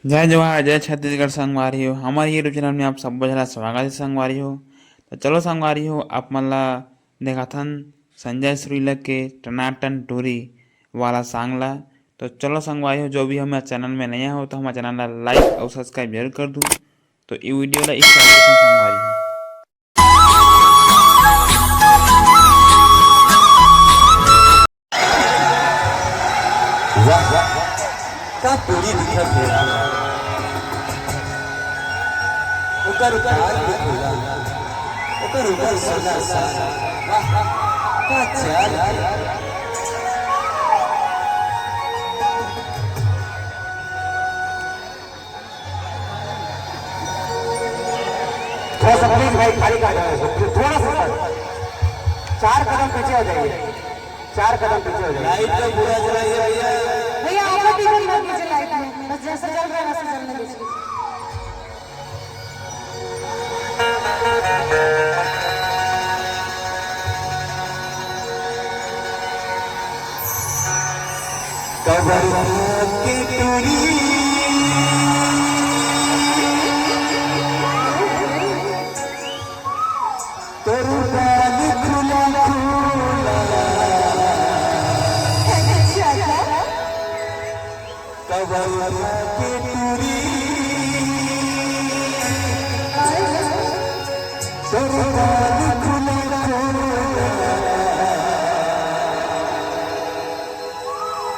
जय जवाहर जय छत्तीसगढ़ संगवारी हो। हमारे यूट्यूब चैनल में आप सब बड़ा स्वागत है संगवारी हो। तो चलो संगवारी हो, आप मन ला देखाथन संजय सुरीला के टनाटन टूरी वाला सांग ला। तो चलो संगवारी हो, जो भी हमारे चैनल में नया हो तो हमारे चैनल ला लाइक और सब्सक्राइब जरूर कर दूँ। तो ये वीडियो ला स्टार्ट करते हैं संगवारी हो। वाह का पूरी दिखत है ओकर प्यार के पूरा ओकर ऊपर सोना सा वाह का चाल थोड़ा सा प्लीज भाई खाली का थोड़ा सा 4 कदम पीछे हो जाइए, 4 कदम पीछे हो जाइए। लाइट का पूरा जलाइए भैया। भैया आप भी मत कीजिए लाइट में, बस जैसा चल रहा है वैसे चलने दीजिए। कबर की टूरी तेरू बाल खुला कबर की टूरी तेरू बाल खुला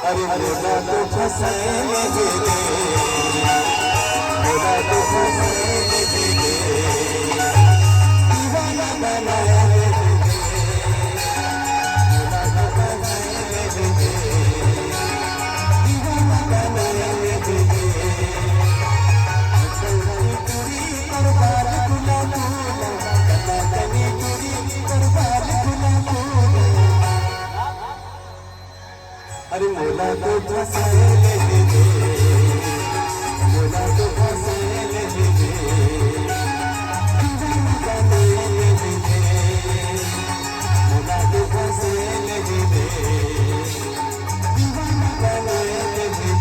अरे मेरा तो फसाए दे मेरा तो फसाए दे दीवाना बनाया दे मेरा तो फसाए दे दीवाना बनाया दे कनी टूरी करबार गुला गुला कनी टूरी करबार गुला गुला अरे मोला तो फसाए ले दे मोला तो फसाए ले दे दीवाना बनाए ले दे मोला तो फसाए ले दे दीवाना बनाए ले दे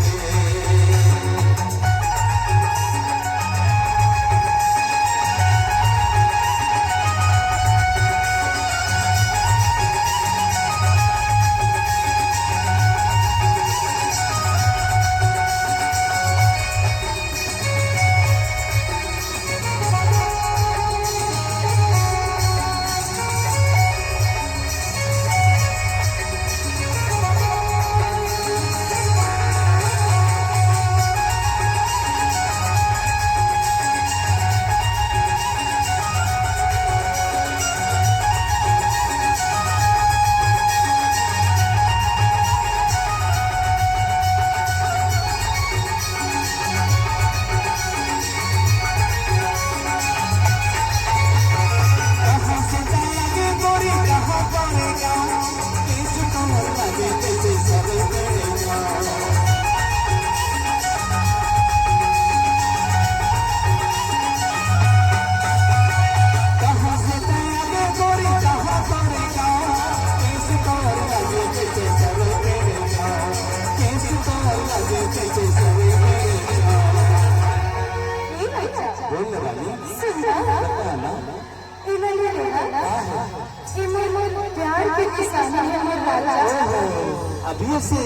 अभी से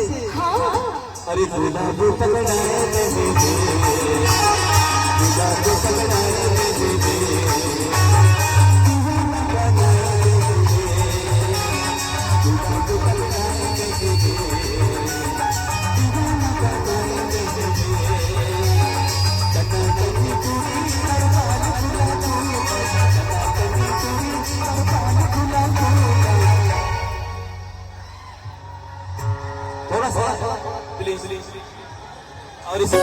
अरे दूल्हा को पकड़ाए दे दूल्हा को पकड़ाए दे दीवाना बनाए दे दूल्हा को पकड़ाए दे दीवाना बनाए दे कनी टूरी करबार गुला गुला कनी टूरी करबार गुला गुला थोड़ा सा प्लीज और इसे